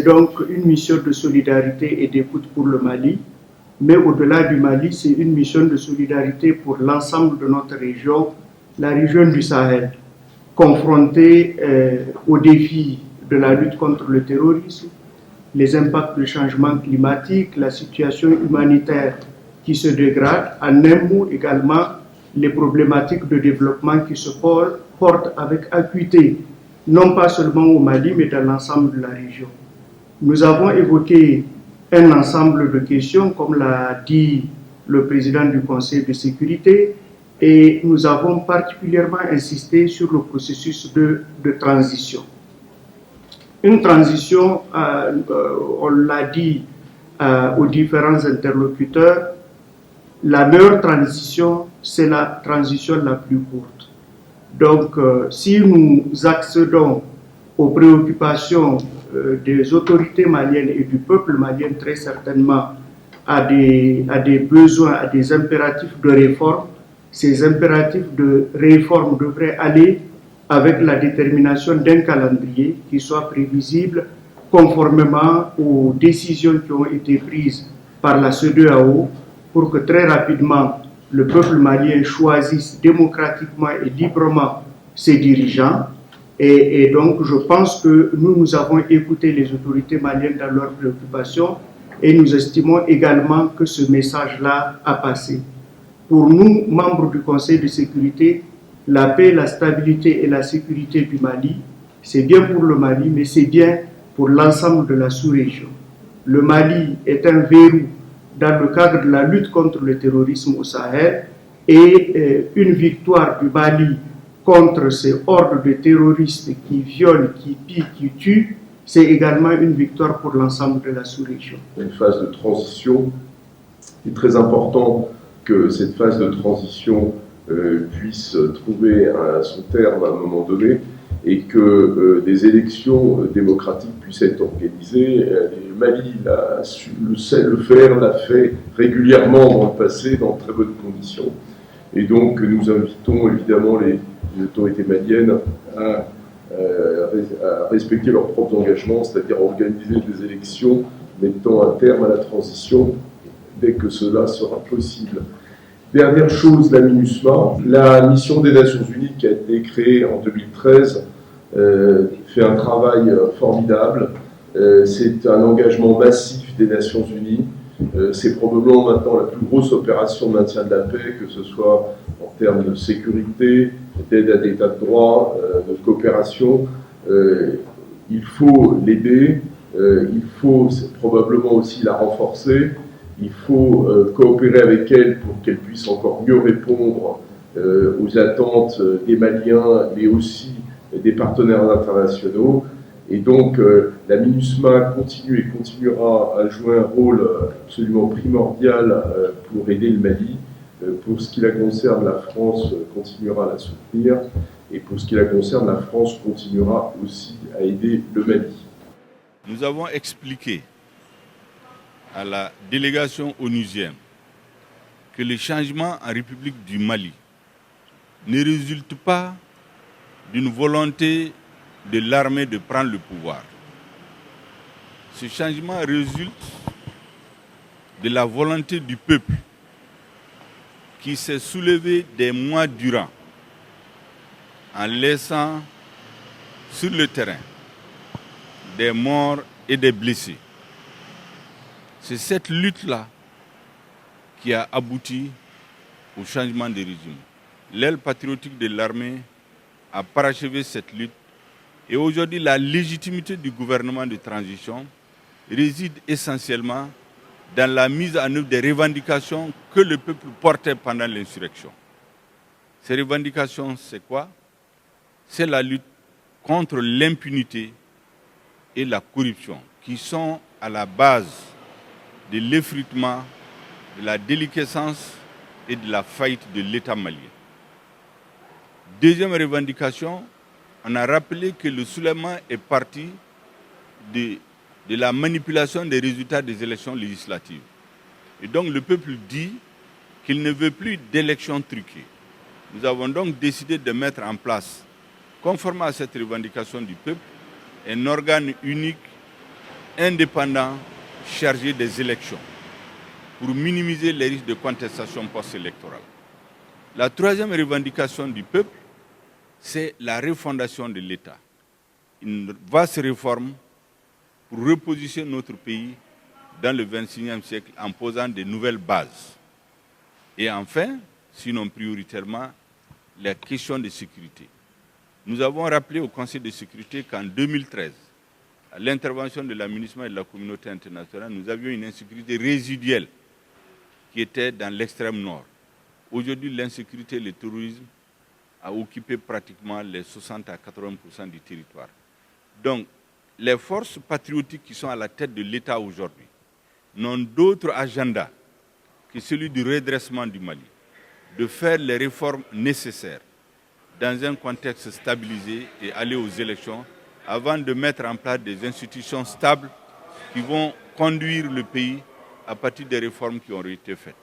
C'est donc une mission de solidarité et d'écoute pour le Mali, mais au-delà du Mali, c'est une mission de solidarité pour l'ensemble de notre région, la région du Sahel, confrontée aux défis de la lutte contre le terrorisme, les impacts du changement climatique, la situation humanitaire qui se dégrade, en un mot également les problématiques de développement qui se portent avec acuité, non pas seulement au Mali, mais dans l'ensemble de la région. Nous avons évoqué un ensemble de questions, comme l'a dit le président du Conseil de sécurité, et nous avons particulièrement insisté sur le processus de transition. Une transition, on l'a dit aux différents interlocuteurs, la meilleure transition, c'est la transition la plus courte. Donc, si nous accédons aux préoccupations des autorités maliennes et du peuple malien, très certainement à des besoins, à des impératifs de réforme, ces impératifs de réforme devraient aller avec la détermination d'un calendrier qui soit prévisible conformément aux décisions qui ont été prises par la CEDEAO pour que très rapidement le peuple malien choisisse démocratiquement et librement ses dirigeants. Et donc, je pense que nous avons écouté les autorités maliennes dans leurs préoccupations et nous estimons également que ce message-là a passé. Pour nous, membres du Conseil de sécurité, la paix, la stabilité et la sécurité du Mali, c'est bien pour le Mali, mais c'est bien pour l'ensemble de la sous-région. Le Mali est un verrou dans le cadre de la lutte contre le terrorisme au Sahel et une victoire du Mali contre ces hordes de terroristes qui violent, qui pillent, qui tuent, c'est également une victoire pour l'ensemble de la sous-région. Une phase de transition. Il est très important que cette phase de transition puisse trouver son terme à un moment donné et que des élections démocratiques puissent être organisées. Le Mali a su le faire, l'a fait régulièrement dans le passé, dans de très bonnes conditions. Et donc nous invitons évidemment les autorités maliennes à respecter leurs propres engagements, c'est-à-dire à organiser des élections mettant un terme à la transition dès que cela sera possible. Dernière chose, la MINUSMA, la mission des Nations Unies qui a été créée en 2013 fait un travail formidable. C'est un engagement massif des Nations Unies. C'est probablement maintenant la plus grosse opération de maintien de la paix, que ce soit en termes de sécurité, d'aide à l'état de droit, de coopération. Il faut l'aider, il faut probablement aussi la renforcer. Il faut coopérer avec elle pour qu'elle puisse encore mieux répondre aux attentes des Maliens, mais aussi des partenaires internationaux. Et donc, la MINUSMA continue et continuera à jouer un rôle absolument primordial pour aider le Mali. Pour ce qui la concerne, la France continuera à la soutenir. Et pour ce qui la concerne, la France continuera aussi à aider le Mali. Nous avons expliqué à la délégation onusienne que les changements en République du Mali ne résultent pas d'une volonté de l'armée de prendre le pouvoir. Ce changement résulte de la volonté du peuple qui s'est soulevé des mois durant en laissant sur le terrain des morts et des blessés. C'est cette lutte-là qui a abouti au changement de régime. L'aile patriotique de l'armée a parachevé cette lutte et aujourd'hui la légitimité du gouvernement de transition réside essentiellement dans la mise en œuvre des revendications que le peuple portait pendant l'insurrection. Ces revendications, c'est quoi? C'est la lutte contre l'impunité et la corruption qui sont à la base de l'effritement, de la déliquescence et de la faillite de l'État malien. Deuxième revendication, on a rappelé que le soulèvement est parti de la manipulation des résultats des élections législatives. Et donc le peuple dit qu'il ne veut plus d'élections truquées. Nous avons donc décidé de mettre en place, conformément à cette revendication du peuple, un organe unique indépendant chargé des élections pour minimiser les risques de contestation post-électorale. La troisième revendication du peuple, c'est la refondation de l'État. Une vaste réforme pour repositionner notre pays dans le XXIe siècle en posant de nouvelles bases. Et enfin, sinon prioritairement, la question de sécurité. Nous avons rappelé au Conseil de sécurité qu'en 2013, à l'intervention de la MINUSMA et de la communauté internationale, nous avions une insécurité résiduelle qui était dans l'extrême nord. Aujourd'hui, l'insécurité et le terrorisme a occupé pratiquement les 60 à 80% du territoire. Donc, les forces patriotiques qui sont à la tête de l'État aujourd'hui n'ont d'autre agenda que celui du redressement du Mali, de faire les réformes nécessaires dans un contexte stabilisé et aller aux élections avant de mettre en place des institutions stables qui vont conduire le pays à partir des réformes qui ont été faites.